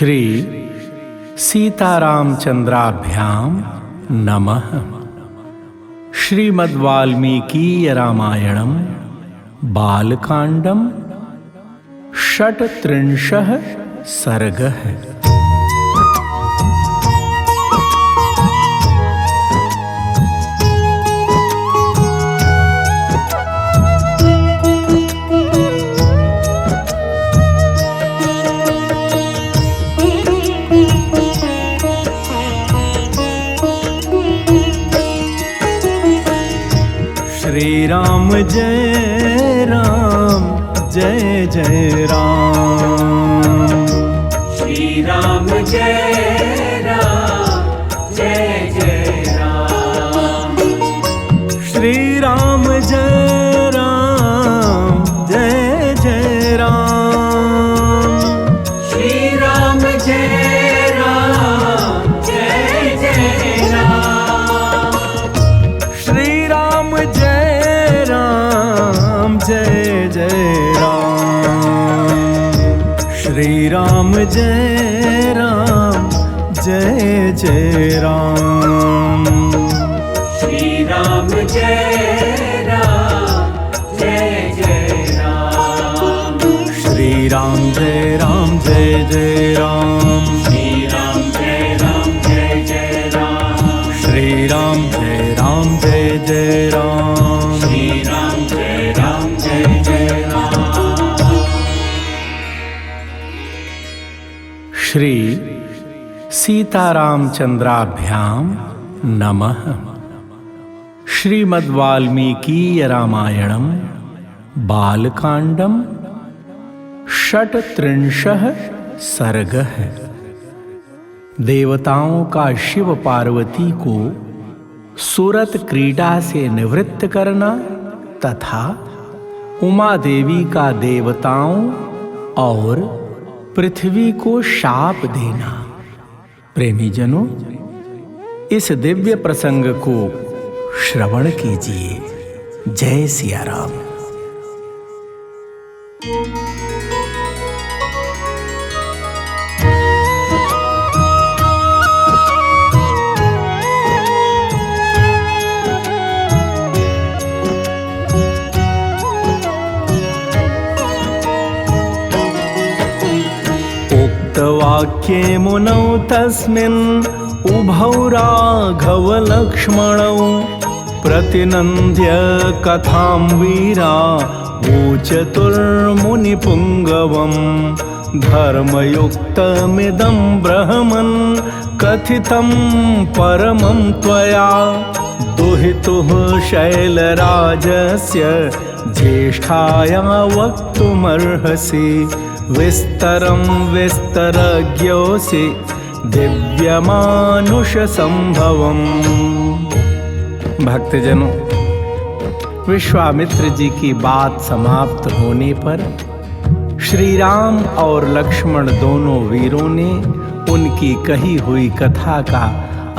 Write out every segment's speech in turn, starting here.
श्री सीतारामचंद्राभ्यां नमः। श्रीमद्वाल्मीकीय रामायणं बालकांडं षट्त्रिंशः सर्गः। श्री राम जय राम जय जय राम। श्री राम जय राम जय जय राम। श्री राम जय राम जय जय राम। श्री राम जय राम जय जय राम। श्री राम जय राम जय जय राम। श्री राम जय राम जय जय राम। श्री राम जय राम जय जय राम। श्री राम जय राम जय जय राम। श्री राम जय राम जय जय राम। श्री राम जय राम जय जय राम। श्री राम जय राम जय जय राम। श्री सीतारामचंद्राभ्यां नमः। श्रीमद्वाल्मीकीय रामायणं बालकांडं षट्त्रिंशः सर्गः। देवताओं का शिव पार्वती को सूरत क्रीड़ा से निवृत्त करना तथा उमा देवी का देवताओं और पृथ्वी को शाप देना। प्रेमी जनों, इस दिव्य प्रसंग को श्रवण कीजिए। जय सिया राम। उक्तवाक्ये मुनौ तस्मिन् उभौ राघव लक्ष्मणौ प्रतिनन्द्य कथां वीरा ऊचतुर्मुनिपुङ्गवम् धर्मयुक्तमिदं ब्रह्मन् कथितं परमं त्वया दुहितुः शैलराजस्य ज्येष्ठाया वक्तुमर्हसि विस्तरं विस्तरज्ञोऽसि दिव्यमानुष संभवम्। भक्तजनों, विश्वामित्र जी की बात समाप्त होने पर श्री राम और लक्ष्मण दोनों वीरों ने उनकी कही हुई कथा का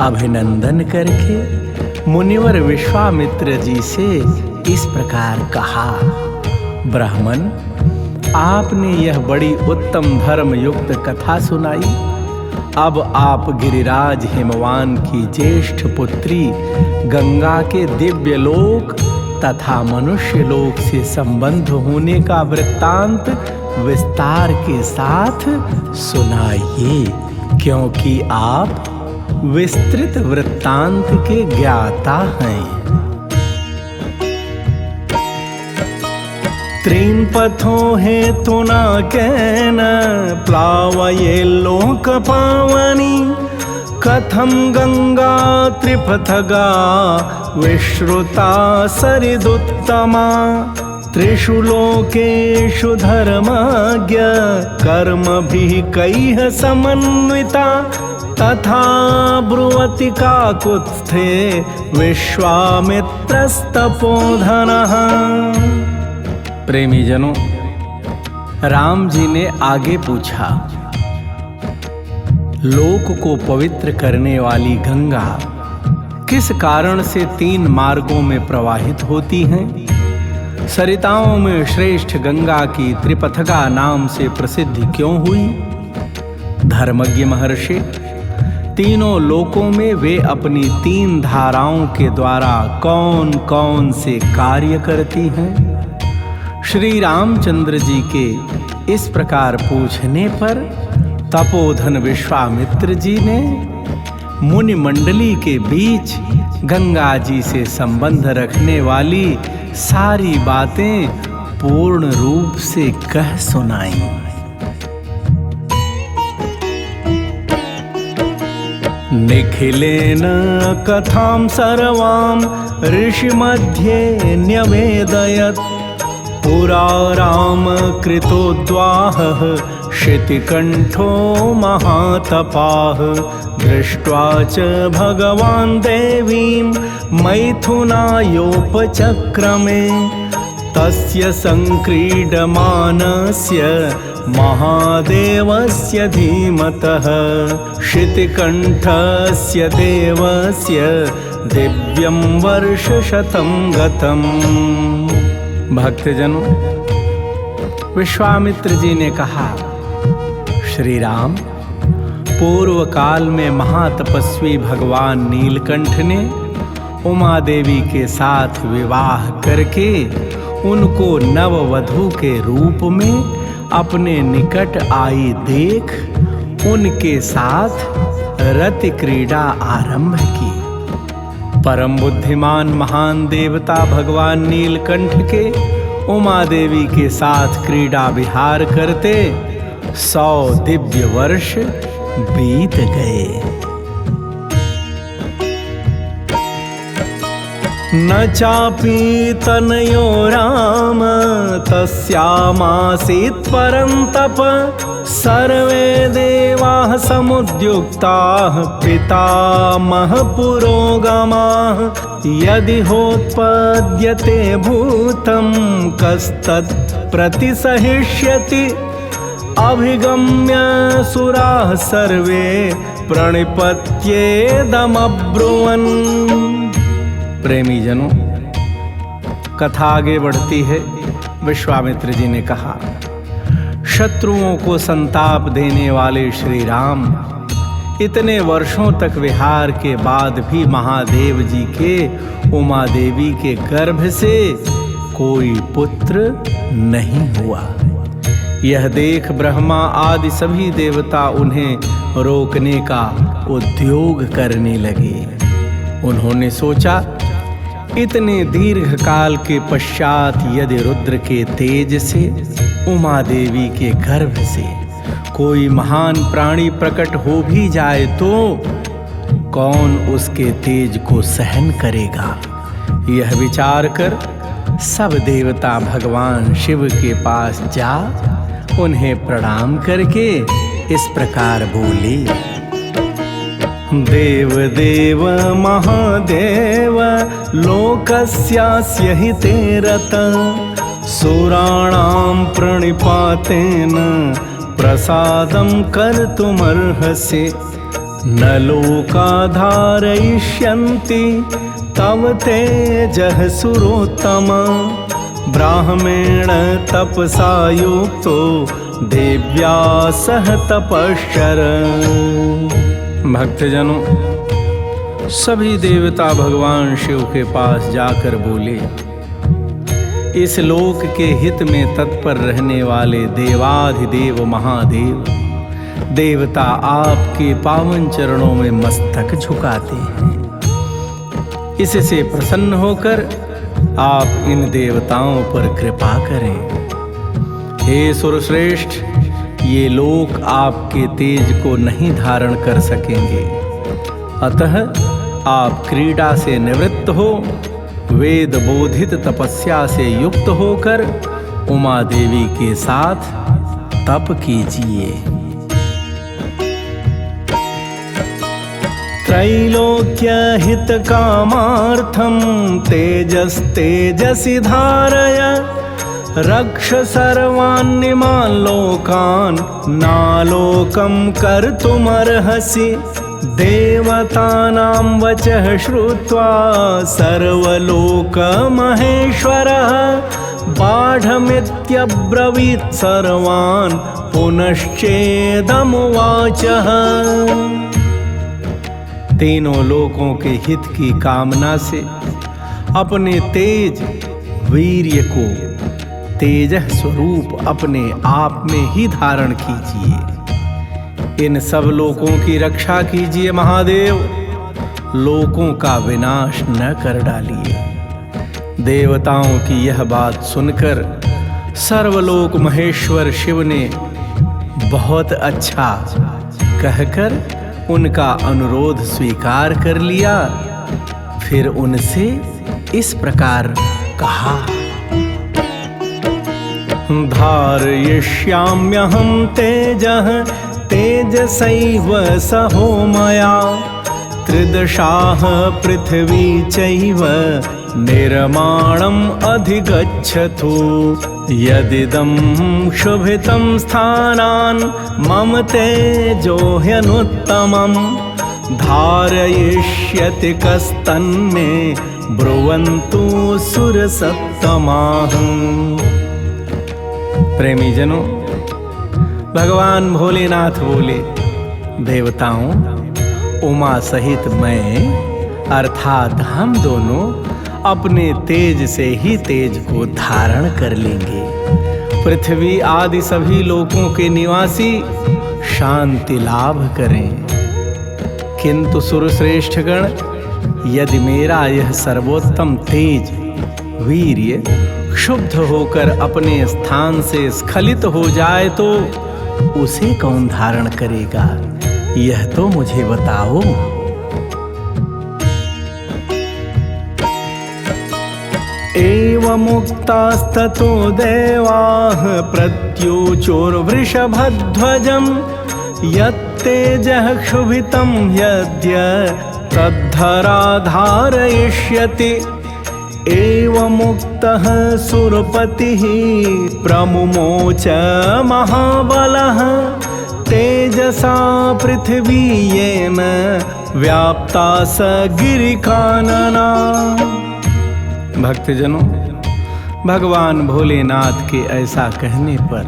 अभिनंदन करके मुनिवर विश्वामित्र जी से इस प्रकार कहा। ब्राह्मण, आपने यह बड़ी उत्तम धर्म युक्त कथा सुनाई। अब आप गिरिराज हिमवान की ज्येष्ठ पुत्री गंगा के दिव्य लोक तथा मनुष्य लोक से संबंध होने का वृत्तांत विस्तार के साथ सुनाइए, क्योंकि आप विस्तृत वृत्तांत के ज्ञाता हैं। त्रीन् पथो हेतुना केन प्लावये लोक पावनी कथं गंगा त्रिपथगा विश्रुता सरिदुत्तमा त्रिषु लोकेषु धर्मज्ञ कर्मभिः कैः समन्विता तथा ब्रुवति काकुत्स्थे विश्वामित्रस्तपोधनः। प्रेमी जनों, राम जी ने आगे पूछा, लोक को पवित्र करने वाली गंगा किस कारण से 3 मार्गों में प्रवाहित होती हैं? सरिताओं में श्रेष्ठ गंगा की त्रिपथगा नाम से प्रसिद्धि क्यों हुई? धर्मज्ञ महर्षि, तीनों लोकों में वे अपनी 3 धाराओं के द्वारा कौन कौन से कार्य करती हैं? श्री रामचंद्र जी के इस प्रकार पूछने पर तपोधन विश्वामित्र जी ने मुनि मंडली के बीच गंगा जी से संबंध रखने वाली सारी बातें पूर्ण रूप से कह सुनाई। निखिलेन कथां सर्वां ऋषिमध्ये न्यवेदयत्। पुरा राम कृतोद्वाहः शितिकण्ठो महातपाः। दृष्ट्वा च भगवान् देवीं मैथुनायोपचक्रमे। तस्य संक्रीडमानस्य महादेवस्य धीमतः। शितिकण्ठस्य देवस्य दिव्यं वर्षशतं गतम्। भक्तजनों, विश्वामित्र जी ने कहा, श्री राम, पूर्व काल में महातपस्वी भगवान नीलकंठ ने उमा देवी के साथ विवाह करके उनको नववधू के रूप में अपने निकट आई देख उनके साथ रति क्रीड़ा आरंभ की। परम बुद्धिमान महान देवता भगवान नीलकंठ के उमा देवी के साथ क्रीड़ा विहार करते 100 दिव्य वर्ष बीत गए। न चापि तनयो राम तस्यामासीत् परन्तप। सर्वे देवाः समुद्युक्ताः पितामह पुरोगमाः। यदि होत्पद्यते भूतं कस्तत् प्रतिसहिष्यति। अभिगम्य सुराः सर्वे प्रणिपत्येदमब्रुवन्। प्रेमी जनों, कथा आगे बढ़ती है। विश्वामित्र जी ने कहा, शत्रुओं को संताप देने वाले श्री राम इतने वर्षों तक विहार के बाद भी महादेव जी के उमा देवी के गर्भ से कोई पुत्र नहीं हुआ। यह देख ब्रह्मा आदि सभी देवता उन्हें रोकने का उद्योग करने लगे। उन्होंने सोचा, इतने दीर्घ काल के पश्चात यदि रुद्र के तेज से उमा देवी के गर्भ से कोई महान प्राणी प्रकट हो भी जाए तो कौन उसके तेज को सहन करेगा? यह विचार कर सब देवता भगवान शिव के पास जा उन्हें प्रणाम करके इस प्रकार बोले, देव देव महादेव लोकस्यास्य हिते रतः। सुराणां प्रणिपातेन प्रसादं कर्तुमर्हसि। न लोका धारयिष्यन्ति तव तेजः सुरोत्तम। ब्राह्मेण तपसा युक्तो देव्या सह तपश्चरन्। भक्तजनों, सभी देवता भगवान शिव के पास जाकर बोले, इस लोक के हित में तत्पर रहने वाले देवाधिदेव महादेव देवता आपके पावन चरणों में मस्तक झुकाते हैं। इससे प्रसन्न होकर आप इन देवताओं पर कृपा करें। हे सुरश्रेष्ठ, ये लोक आपके तेज को नहीं धारण कर सकेंगे, अतः आप क्रीड़ा से निवृत्त हो वेद बोधित तपस्या से युक्त होकर उमा देवी के साथ तप कीजिए। त्रैलोक्य हित कामार्थम तेजस्तेजसि धारय। रक्ष सर्वान्निमान् लोकान् नालोकं कर्तुमर्हसि। देवतानां वचः श्रुत्वा सर्वलोकमहेश्वरः बाढ़मित्यब्रवीत् सर्वान् पुनश्चेदमुवाचः। तीनों लोकों के हित की कामना से अपने तेज वीर्य को तेजः स्वरूप अपने आप में ही धारण कीजिए। इन सब लोकों की रक्षा कीजिए महादेव, लोकों का विनाश न कर डालिए। देवताओं की यह बात सुनकर सर्वलोक महेश्वर शिव ने बहुत अच्छा कहकर उनका अनुरोध स्वीकार कर लिया। फिर उनसे इस प्रकार कहा, धारयिष्याम्यहं तेजः तेजसैव सहो मया, त्रिदशाः पृथिवी चैव निर्माणम् अधिगच्छतु, यदिदं शुभितं स्थानान् मम तेजो ह्यनुत्तमम्, धारयिष्यति कस्तन्मे ब्रुवन्तु सुरसत्तमाः। प्रेमी जनों, भगवान भोलेनाथ बोले, देवताओं, उमा सहित मैं अर्थात हम दोनों अपने तेज से ही तेज को धारण कर लेंगे। पृथ्वी आदि सभी लोकों के निवासी शांति लाभ करें। किंतु सुरश्रेष्ठगण, यदि मेरा यह सर्वोत्तम तेज वीर्य क्षुब्ध होकर अपने स्थान से स्खलित हो जाए तो उसे कौन धारण करेगा, यह तो मुझे बताओ। एवमुक्तास्ततो देवाः प्रत्युचोर्वृषभध्वजम्, यत्तेजः क्षुभितं यद्य तद्धरा धारयिष्यति। एवमुक्तः सुरपतिः प्रमुमोच महाबलः, तेजसा पृथिवी येन व्याप्ता स गिरिकानना। भक्तजनों, भगवान भोलेनाथ के ऐसा कहने पर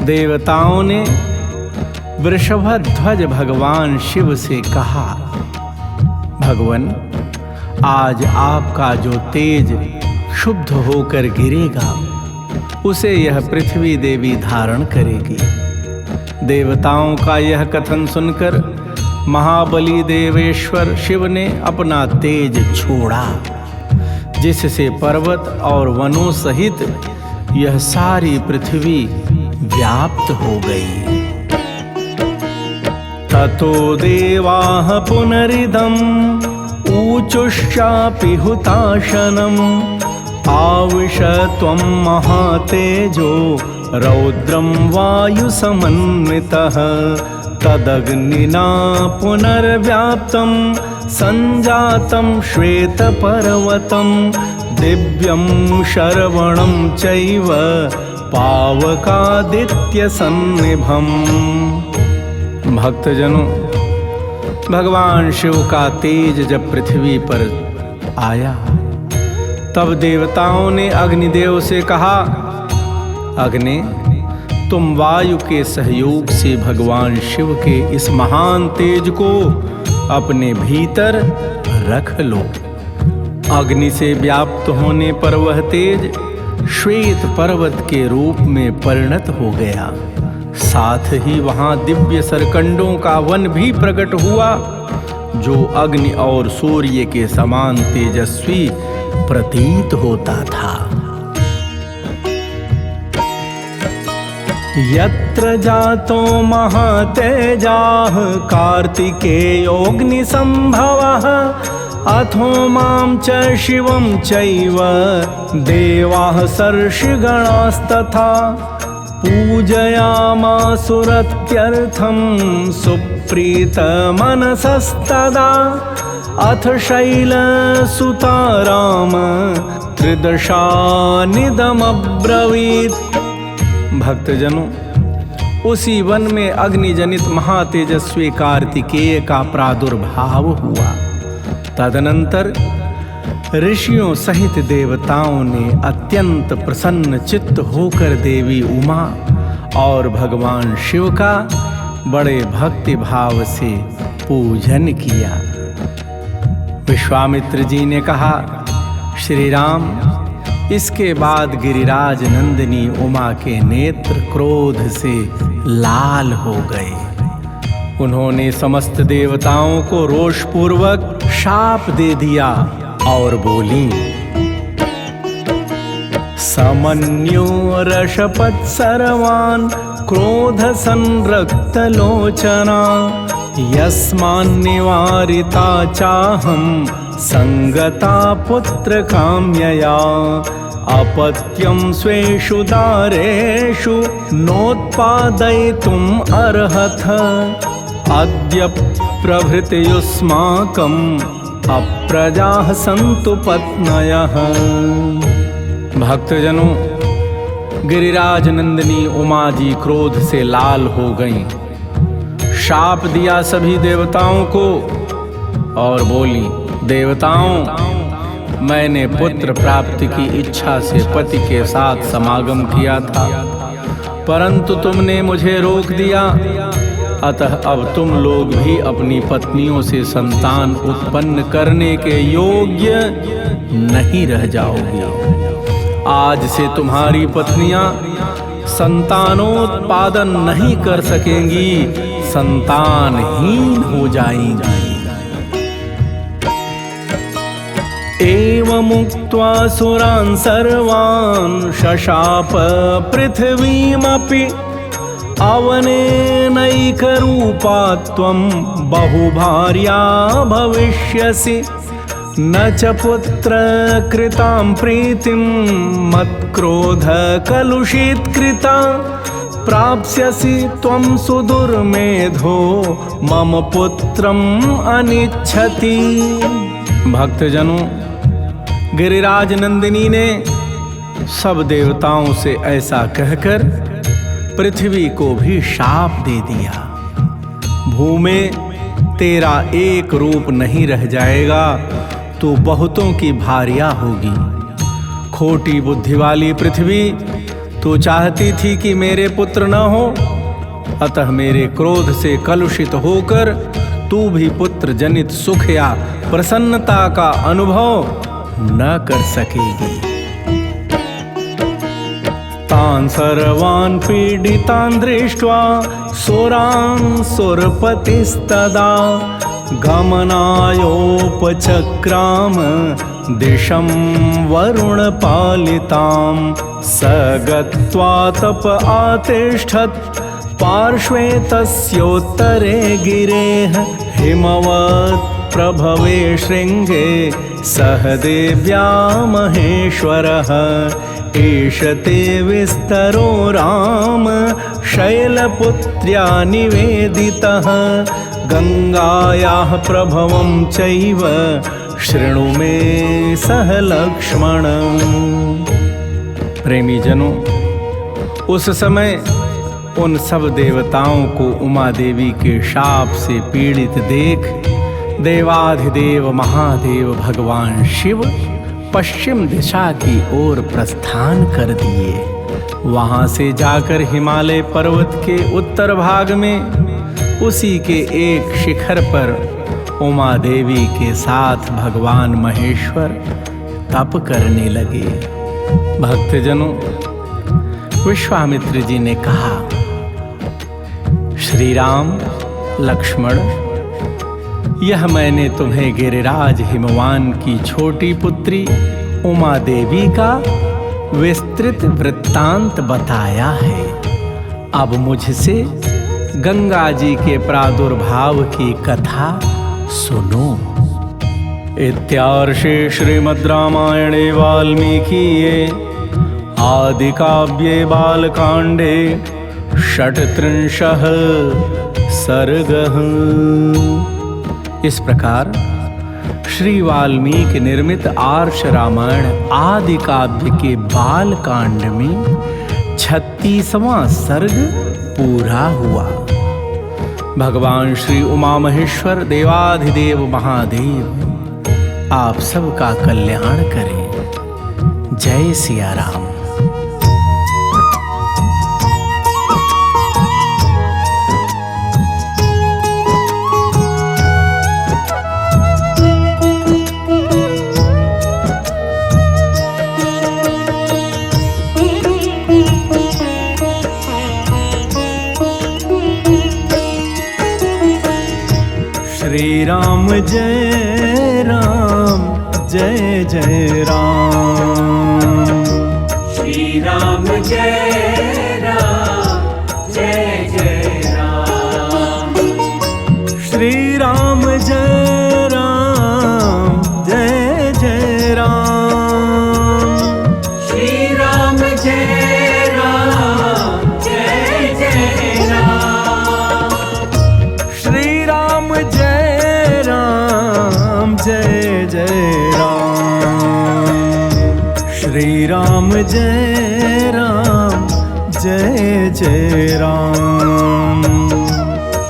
देवताओं ने वृषभध्वज भगवान शिव से कहा, भगवान, आज आपका जो तेज क्षुब्ध होकर गिरेगा उसे यह पृथ्वी देवी धारण करेगी। देवताओं का यह कथन सुनकर महाबली देवेश्वर शिव ने अपना तेज छोड़ा, जिससे पर्वत और वनों सहित यह सारी पृथ्वी व्याप्त हो गई। ततो देवाः पुनरिदम् ऊचुश्चापि हुताशनम्, आविशत्वं महातेजो रौद्रं वायुसमन्वितः, तदग्निना पुनर्व्याप्तं संजातं श्वेतपर्वतं, दिव्यं शरवणं चैव पावकादित्यसन्निभम्। भक्तजनों, भगवान शिव का तेज जब पृथ्वी पर आया तब देवताओं ने अग्निदेव से कहा, अग्नि, तुम वायु के सहयोग से भगवान शिव के इस महान तेज को अपने भीतर रख लो। अग्नि से व्याप्त होने पर वह तेज श्वेत पर्वत के रूप में परिणत हो गया। साथ ही वहां दिव्य सरकंडों का वन भी प्रकट हुआ, जो अग्नि और सूर्य के समान तेजस्वी प्रतीत होता था। यत्र जातो महातेजाः कार्तिकेयोऽग्निसम्भवः, अथो मां च शिवं चैव देवाः सर्षिगणास्तथा, पूजयामासुरत्यर्थं सुप्रीतमनसस्तदा, अथ शैलसुता राम त्रिदशानिदमब्रवीत्। भक्तजनों, उसी वन में अग्निजनित महातेजस्वी कार्तिकेय का प्रादुर्भाव हुआ। तदनंतर ऋषियों सहित देवताओं ने अत्यंत प्रसन्न चित्त होकर देवी उमा और भगवान शिव का बड़े भक्ति भाव से पूजन किया। विश्वामित्र जी ने कहा, श्री राम, इसके बाद गिरिराज नंदिनी उमा के नेत्र क्रोध से लाल हो गए। उन्होंने समस्त देवताओं को रोषपूर्वक शाप दे दिया और बोली, समन्यो रशपत् सर्वान् क्रोध संरक्त लोचना यस्मान् निवारिता चाहं संगता पुत्र काम्यया अपत्यं स्वेषु दारेषु नोत्पादयितुम् अर्हथ अद्य प्रभृति युष्माकम् अप्रजाः सन्तु पत्न्यः। भक्तजनों, गिरिराज नंदिनी उमा जी क्रोध से लाल हो गईं। शाप दिया सभी देवताओं को और बोली, देवताओं, मैंने पुत्र प्राप्ति की इच्छा से पति के साथ समागम किया था, परंतु तुमने मुझे रोक दिया। अतः अब तुम लोग भी अपनी पत्नियों से संतान उत्पन्न करने के योग्य नहीं रह जाओगे। आज से तुम्हारी पत्नियां संतानोत्पादन नहीं कर सकेंगी, संतानहीन हो जाएंगी। एवमुक्त्वा सुरान् सर्वान् शशाप पृथिवीमपि अवनेनैकरूपा त्वं बहुभार्या भविष्यसि न च पुत्र कृतां प्रीतिं मत्क्रोध कलुषितकृता प्राप्स्यसि त्वं सुदुर्मेधो मम पुत्रम् अनिच्छति। भक्तजनों, गिरिराज नंदिनी ने सब देवताओं से ऐसा कहकर पृथ्वी को भी शाप दे दिया। भूमे तेरा एक रूप नहीं रह जाएगा, तो बहुतों की भार्या होगी। खोटी बुद्धि वाली पृथ्वी, तू चाहती थी कि मेरे पुत्र न हो, अतः मेरे क्रोध से कलुषित होकर तू भी पुत्र जनित सुख या प्रसन्नता का अनुभव न कर सकेगी। तान् सर्वान् पीडितान् दृष्ट्वा सुरान् सुरपतिस्तदा गमनायोपचक्राम दिशं वरुणपालितां स गत्वा तप आतिष्ठत् पार्श्वे तस्योत्तरे गिरेः हिमवत् प्रभवे शृङ्गे सह देव्या महेश्वरः एष ते विस्तरो राम शैलपुत्र्या निवेदितः गंगायाः प्रभवं चैव शृणु मे सह लक्ष्मण। प्रेमी जनों, उस समय उन सब देवताओं को उमा देवी के शाप से पीड़ित देख देवाधिदेव महादेव भगवान शिव पश्चिम दिशा की ओर प्रस्थान कर दिए। वहां से जाकर हिमालय पर्वत के उत्तर भाग में उसी के एक शिखर पर उमा देवी के साथ भगवान महेश्वर तप करने लगे। भक्तजनों, विश्वामित्र जी ने कहा, श्री राम लक्ष्मण, यह मैंने तुम्हें गिरिराज हिमवान की छोटी पुत्री उमा देवी का विस्तृत वृत्तांत बताया है। अब मुझसे गंगा जी के प्रादुर्भाव की कथा सुनो। इत्यार्षे श्रीमद् रामायणे वाल्मीकिये आदि काव्ये बालकांडे षट्त्रिंशः सर्गः। इस प्रकार श्री वाल्मीकि निर्मित आर्ष रामायण आदि काव्य के बाल कांड में 36वां सर्ग पूरा हुआ। भगवान श्री उमा महेश्वर देवाधिदेव महादेव आप सबका कल्याण करें। जय सिया राम। श्री राम जय राम, जय जय राम। श्री राम जय राम, जय जय राम। श्री राम जय राम, जय जय राम। श्री राम जय राम, जय जय राम। श्री राम जय राम, जय जय राम। श्री राम जय राम, जय जय राम।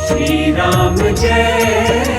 श्री राम जय